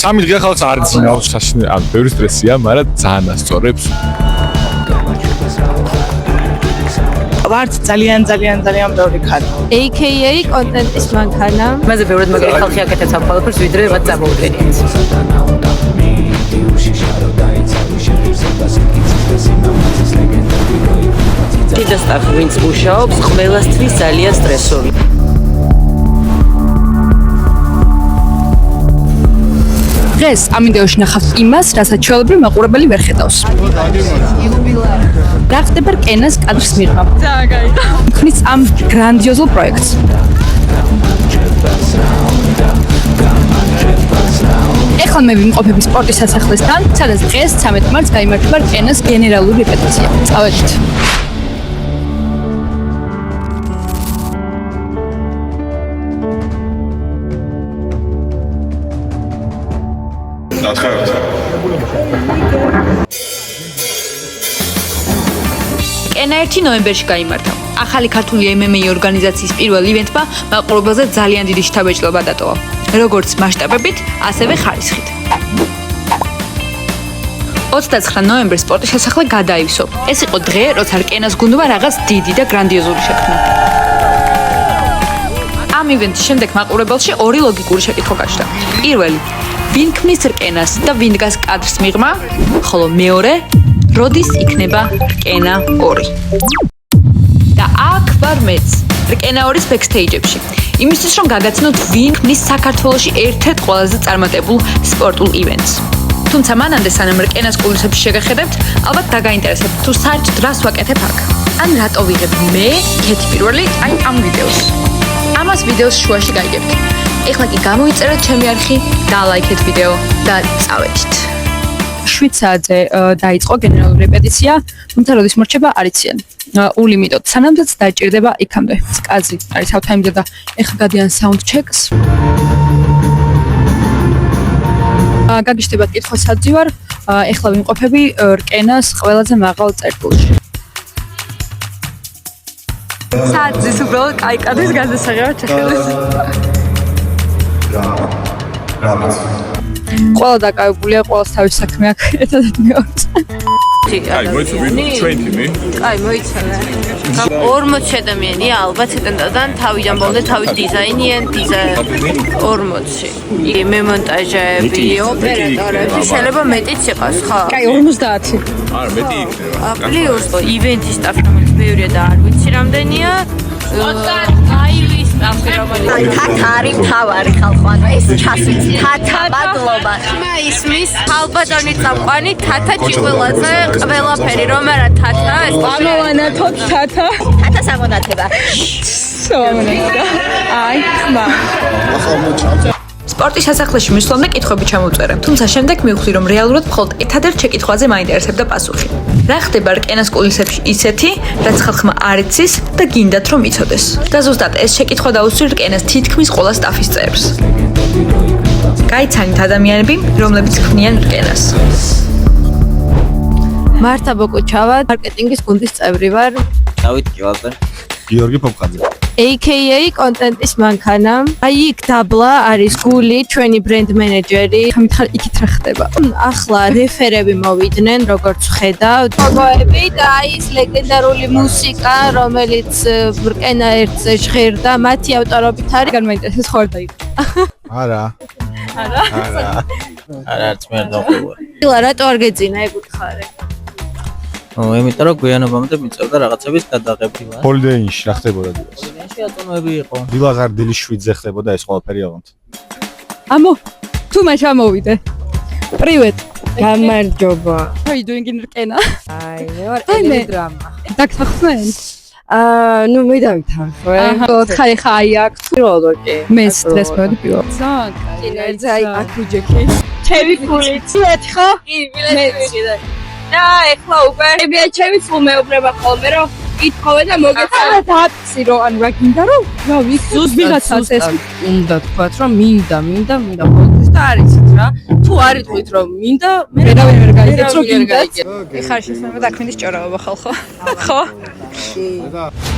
3 დღეა ხალხს არ იციან, ანუ ბევრი სტრესია, მაგრამ ძალიან ასწორებს. ვართ ძალიან ბევრი ხანი. AKA კონტენტის მანქანა. მასე ბევრად მაგარი ხალხი აკეთებს ამ ყველაფერს, ვიდრე რაც წარმოუდგენიათ. კიდე სტაფი ვინც მუშაობს, ყველასთვის ძალიან სტრესული. დღეს ამ ვიდეოში ნახავთ იმას, რასაც ჩვეულებრივ მაყურებელი ვერ ხედავს. რა ხდება რკენას კადრის მიღმა? ძალიან გაიგო. ქმნის ამ გრანდიოზულ პროექტს. ეხლა მე ვიმყოფები სპორტის სასახლესთან, სადაც დღეს 13 მარტს გაიმართება რკენას გენერალური რეპეტიცია. წავედით. რკენა 1 ნოემბერში გაიმართა. ახალი ქართული MMA ორგანიზაციის პირველ ივენტმა მაყურებელზე ძალიან დიდი შთაბეჭდილება დატოვა, როგორც მასშტაბებით, ასევე ხარისხით. 29 ნოემბერს სპორტის სასახლე გადაივსო. ეს იყო დღე, როცა რკენას გუნდმა რაღაც დიდი და გრანდიოზული შექმნა. ამ ივენტის შემდეგ მაყურებელში ორი ლოგიკური შეკითხვა გაჩნდა. პირველი, ვინ ქმნის რკენას და ვინ დგას კადრის მიღმა, ხოლო მეორე, როდის იქნება რკენა 2. და აქ ვარ მეც, რკენა 2-ის ბექსტეიჯებში. იმისთვის რომ გაგაცნოთ ვინ ქმნის საქართველოში ერთ-ერთ ყველაზე წარმატებულ სპორტულ ივენტს. თუმცა მანამდე სანამ რკენას კულისებში შეგახედებთ, ალბათ დაგაინტერესებთ თუ საერთოდ რას ვაკეთებ აქ. ან რატო ვიღებ მე, ქეთი პირველი, ამ ვიდეოს. ამას ვიდეოს შუაში გაიგებთ. ეხლა კი გამოიწერეთ ჩემი არხი, დალაიქეთ ვიდეო და წავედით. 7 საათზე დაიწყო გენერალური რეპეტიცია, თუმცა როდის მორჩება არ იციან. ულიმიტოდ სანამდეც დაჭირდება იქამდე. კაზი არის ავთაიმზე და ეხლა გადიან საუნდ ჩეკს. გაგიჩნდებათ კითხვა სადღი ვარ. ეხლა ვიმყოფები რკენას ყველაზე მაღალ წერტილში. საათზის უბრალოდ კაიკადის გასასაღებად შეხედეთ. ყველა დაკავებულია, ყველას თავის საქმე აქვს, ერთადაც მეოც. აი, მოიცნობ 20 მე? აი, მოიცანე. 40 ადამიანია ალბათ ეტენდოდან თავიდან ბოლომდე თავის დიზაინიან, 40-ში. მე მონტაჟები, ოპერატორები, შეიძლება მეტიც იყოს, ხო? კაი, 50. არა, მეტი იქნება. პლუს ივენტის სტაფი, რომელიც ბევრია და არ ვიცი რამდენია. აივის სტაფი, რომელიც თათა არის მთავარი ხალხო, ანუ ეს ჩასვით. თათა მადლობა. ისმის ხალბატონი წამყვანი თათა ჭიყვილაძე, ყველაფერი რომ არა თათა, ეს ამოვანათოთ თათა. თათა სამონათება. აი, ხმა. სპორტის სასახლეში მისვლამდე კითხვები ჩამოვწერე, თუმცა შემდეგ მივხვდი, რომ რეალურად მხოლოდ ერთადერთ შეკითხვაზე მაინტერესებდა პასუხი. რა ხდება რკენას კულისებში ისეთი, რაც ხალხმა არ იცის და გინდათ რომ იცოდეს. და ზუსტად ეს შეკითხვა დაუსწრე რკენას თითქმის ყველა სტაფის წევრს. გაიცანით ადამიანები, რომლებიც ქმნიან რკენას. მართა ბოკუჩავა, მარკეტინგის გუნდის წევრი ვარ. დავით კილაძე. გიორგი ფოფხაძე. AKA კონტენტის მანქანა. აი იქ დაბლა არის გული, ჩვენი ბრენდ მენეჯერი. ხმით იქით რა ხდება. ახლა რეფერები მოვიდნენ, როგორც ხედავთ. ლოგოები და აი ეს ლეგენდარული მუსიკა, რომელიც რკენა 1-ზე ჟღერდა, მათი ავტორობით არის. განმაინტერესებს ხო არ დაიგო. არა. არა, არც მე არ დავყურე. დილა რატო არ გეძინა ეგუთხარე? იმიტომ რომ გვიანობამდე მიწევდა რაღაცების გადაღებილა. ჰოლიდეინში რა ხდებოდა დილას? ჰოლიდეინში ატომები იყო. დილას არ დილის 7-ზე ხდებოდა ეს ყველაფერი ალბათ. ამო, თუ მაშ ამოვიდე. პრივეტ. გამარჯობა. How you doing in რკენა? აი, მე ვარ ელიდრამა. დაგთახსნენ? ნუ მე დავითანხმე. ოთხარი ხა აი აქ. პირველად კი. მე სტრეს მოვიდი პირველად. წინაერთზე აი აქ ვიჯექი. ჩემი ფულით. მეთი ხო? კი, მილეთი და ეხლა უკვე ჩემი ფულ მეუბნება ხოლმე რომ ითხოვე და მოგეცადა დააწი რომ ანუ რა გინდა რომ რა ვიცი ვიღაცას ეს უნდა თქვათ რომ მინდა მოდის და არიცით რა თუ არ იტყვით რომ მინდა მე ვერავინ ვერ გაიგებს რომ გინდა ხარ შესაძლოა დაქმნის ჭორაობა ხალხო ხო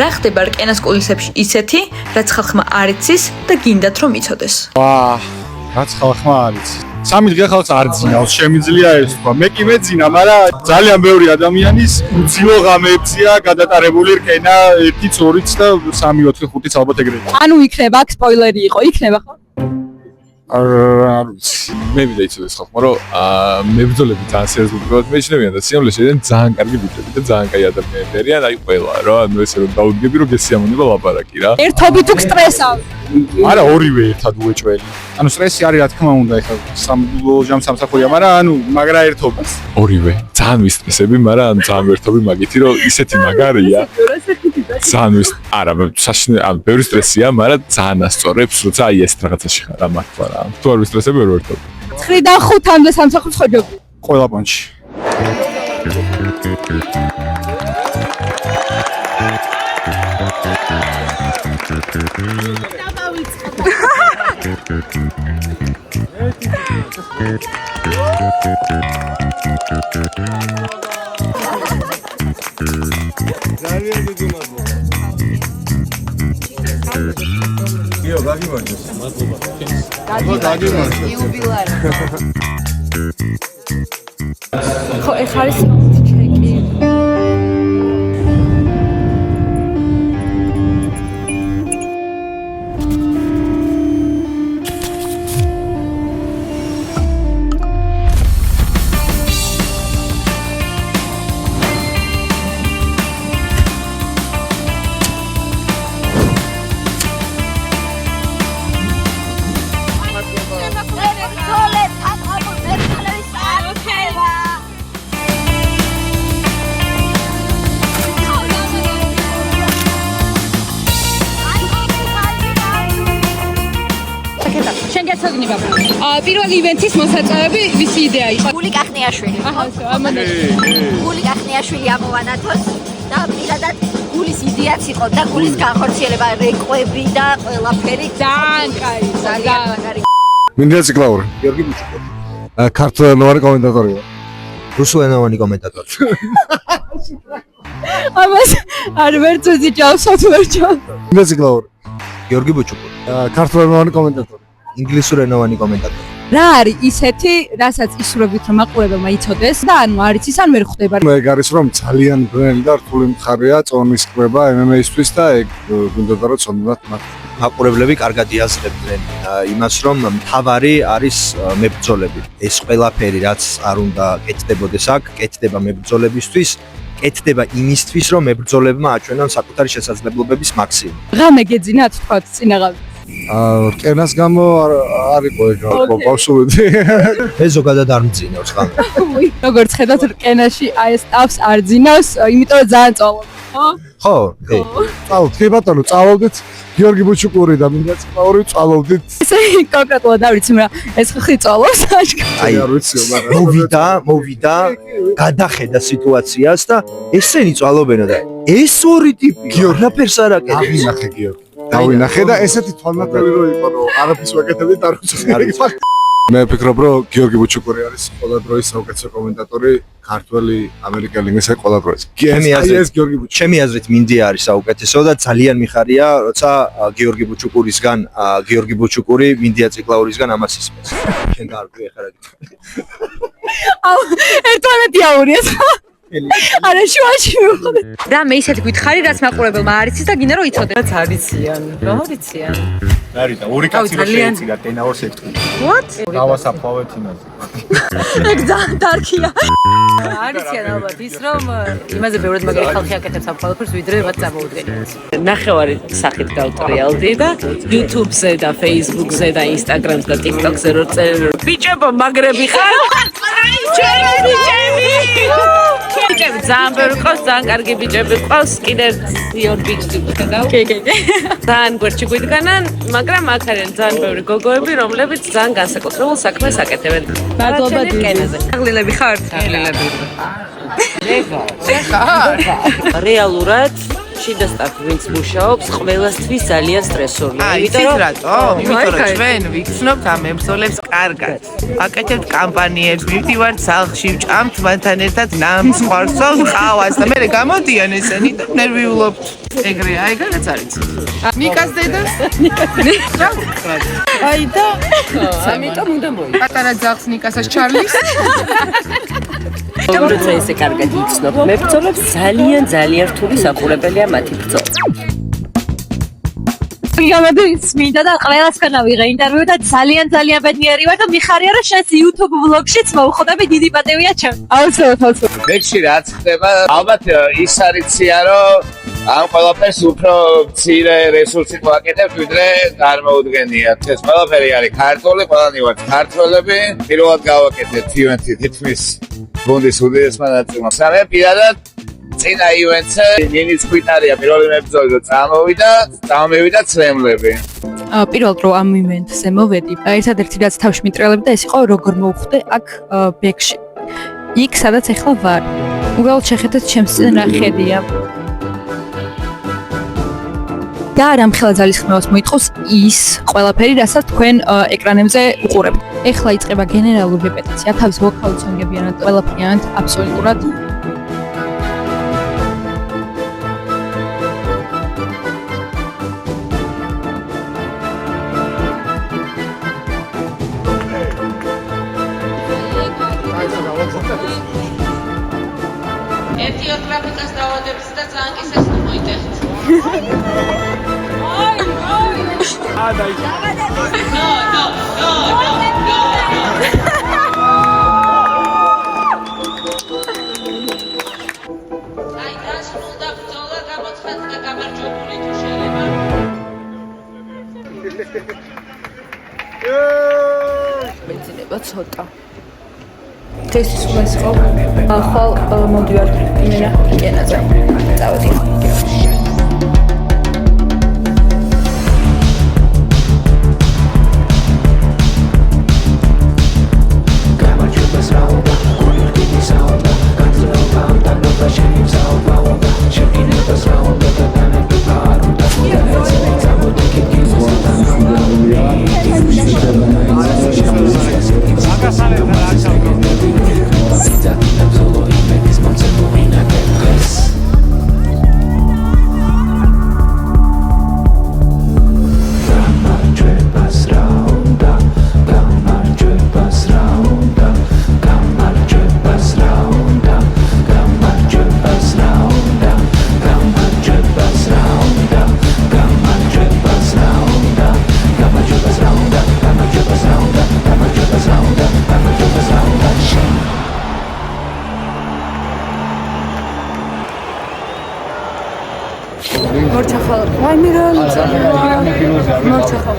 რა ხდება რკენას კულისებში ისეთი რაც ხალხმა არ იცის და გინდათ რომ იცოდეს ვაა რაც ხალხმა არ იცის სამი დღე ხალხს არ ძინავს, შემიძლია ეს თქვა. მე კი მეძინა, მაგრამ ძალიან ბევრი ადამიანის უძილო ღამეებია გადატარებული რკენა 1-იც 2-იც და 3, 4, 5-იც ალბათ ეგრევე. ანუ იქნება, აქ სპოილერი იყო, იქნება ხო? არ ვიცი. მე მინდა იცოდეს ხალხმა, რომ მებრძოლები ძალიან სერიოზულად მეჩნევიან და სიამოვნებაში არიან ძალიან კარგი ბიჭები და ძალიან კაი ადამიანები არიან, აი ყველა რა, ანუ ესე რომ დაუდგები რომ გესიამოვნება ლაპარაკი რა. ერთობით თუ სტრესავ. არა, ორივე ერთად უეჭველი. ანუ სტრესი არის რა თქმა უნდა, ეხლა სამბოლოო სამსახურია, მაგრამ ანუ მაგრა ერთობას. ორივე ძალიან ვისტრესები, მაგრამ ანუ ძალიან ვერთობი მაგითი რომ ისეთი მაგარია. ძალიან არა, ანუ ბევრი სტრესია, მაგრამ ძალიან ასწორებს, როცა აი ეს რაღაცაში ხარ, რა მართლა რა. თუ არ ვისტრესები ვერ ვერთობ. 9-დან 5-მდე სამსახურს ხო ჯობი? ყველა პონჩი. ხო, ეხლა არის ჩეკი. შენ გეცოდინება. პირველი ივენთის მოსაწევები ვისი იდეა იყო? გული კახნიაშვილი. გული კახნიაშვილი ამოვანათოს და პირადად გულის იდეაც იყო და გულის განხორციელება, რეკვები და ყველაფერი ძალიან კაი, ძალიან მაგარი. მინდა ციკლაური. გიორგი ბუჩუკური. ქართველენოვანი კომენტატორია. რუსულენოვანი კომენტატორი. ამას არ ვერც ვიძიჭავს, ვერ ჯავს. მინდა ციკლაური. გიორგი ბუჩუკური. ქართველენოვანი კომენტატორი. ინგლისურენოვანი კომენტატორი. რა არის ისეთი, რასაც ისურვებით რომ მაყურებელმა იცოდეს და ანუ არ იცის ან ვერ ხვდება. ეგ არის რომ ძალიან ბრენდი და რთული მხარეა წონის კრება MMA-ისთვის და ეგ გუნდოდა რომ წონდათ მათ. მაყურებლები კარგად იაზრებდნენ იმას, რომ მთავარი არის მებრძოლები. ეს ყველაფერი, რაც არ უნდა კეთდებოდეს აქ, კეთდება მებრძოლებისთვის, კეთდება იმისთვის, რომ მებრძოლებმა აჩვენონ საკუთარი შესაძლებლობების მაქსიმუმი. ღამე გეძინათ თქვა წინაღამე. რკენას გამო არ იყო ეგ ბავშვები. მე ზოგადად არ მძინავს ხან. როგორც ხედავთ რკენაში აი ეს ტაფს არ ძინავს, იმიტომ რომ ძალიან წვალობ. ხო, კი. წავ, კი ბატონო, წავავდით გიორგი ბუჩუკური და მინდა ციკლაური წავავდით. ესე კონკრეტულად არ ვიცი, მაგრამ ეს ხრი წვალობს აშკარად. აი, არ ვიციო, მაგრამ მოვიდა, გადახედა სიტუაციას და ესენი წვალობენო და ეს ორი ტიპი გიორგი რაფერს არ აკეთებს. ავინახე გიორგი. დავინახე და ესეთი თვალნათელი რო იყო, რომ არაფერს ვაკეთებდი და არ ვიცი. მე ვფიქრობ, რომ გიორგი ბუჩუკური არის ყველა დროის საუკეთესო კომენტატორი, ქართველი, ამერიკელი, ესე ყველა დროის. ეს გიორგი ბუჩუკური. ჩემი აზრით მინდია არის საუკეთესო და ძალიან მიხარია, როცა გიორგი ბუჩუკურისგან, გიორგი ბუჩუკური მინდია ციკლაურისგან ამას ისმის. შენ გაარკვი ახლა რა გითხრა. აუ, ერთმანეთი აურიეს. არა შუაში მივხვდი. რა მე ისეთი გითხარი, რაც მაყურებელმა არ იცის და გინდა რომ იცოდეს. რაც არიციან, რა არიციან. არის და ორი კაცი რო შეეციდა ტენაორს ეთქვი. What? დავასაფლავეთ იმაზე. ეგ ძალიან დარქია. არიციან ალბათ ის რომ იმაზე ბევრად მაგარი ხალხი აკეთებს ამ ყველაფერს ვიდრე რაც წამოუდგენიათ. ნახევარი სახით გავტრიალდი და YouTube-ზე და Facebook-ზე და Instagram-ზე და TikTok-ზე რო წერენ ბიჭებო მაგრები ხარ? ჩემი ბიჭები! ბიჭები ძალიან ბევრი ყავს, ძალიან კარგი ბიჭები ყავს, კიდე იორ ბიჭები ხედავ. კი. ძალიან გვერდში გვიდგანან, მაგრამ აქ არიან ძალიან ბევრი გოგოები, რომლებიც ძალიან განსაკუთრებულ საქმეს აკეთებენ. მადლობა კენაზე. აღლილები ხართ? რეალურად შიდა სტაფი ვინც მუშაობს, ყველასთვის ძალიან სტრესორია. იცით რატო? იმიტომ რომ ჩვენ ვიქცნობთ ამ მებრძოლებს კარგად. აკეთებთ კამპანიებს, მივდივართ სახლში, ვჭამთ მათთან ერთად ნამს, ხვარსელს, ყავას და მე გამოდიან ესენი და ნერვიულობთ. ეგრეა, ეგრეც არის. ნიკას დედას? აი და ამიტომ უნდა მოიწვიო. პატარა ძაღლს ნიკასაც ჩარლის. როგორც ესე კარგად იცნობ, მებრძოლებს ძალიან რთული საყურებელია მათი ბრძოლა. გამოდით მინდა და ყველასგან ავიღე ინტერვიუ და ძალიან ბედნიერი ვარ და მიხარია რომ შენს YouTube vlog-შიც მოვხდები დიდი პატივია ჩემ. აუცილებლად. მეში რაც ხდება, ალბათ ის არიცია, რომ ამ ყველაფერს უფრო მცირე რესურსით ვაკეთებ, ვიდრე წარმოუდგენიათ. ეს ყველაფერი არის ქართული, ყველანი ვართ ქართველები. პირველად გავაკეთეთ ივენთი თითქმის გუნდის უდიდესმა ნაწილმა. სამე პირადად წინა ივენთზე ნინის კვიტარია პირველი მებრძოლი რომ წამოვიდა ცრემლები. პირველად რომ ამ ივენთზე მოვედი, ერთადერთი რაც თავში მიტრიალებდა და ეს იყო როგორ მოვხვდე აქ ბექში. იქ სადაც ახლა ვარ. უბრალოდ შეხედეთ ჩემს წინ რა ხედია. და რამხელა ძალისხმევას მოითხოვს ის ყველაფერი, რასაც თქვენ ეკრანებზე უყურებთ. ეხლა იწყება გენერალური რეპეტიცია, თავის ვოკალურ სონგებიანად ყველაფრიანად აბსოლუტურად. ერთი გრაფიკას დავადებს და ძანკის ეს მოიტეხთ. აი დასრულდა ბრძოლა, გამოცხადდა გამარჯვებული თუ შეიძლება. მეძინება ცოტა. თესის უხეს ხო? ახალ მოდივარ იმენა კენაზე. დავდი. მორჩახალ ვაიმირონ მორჩახალ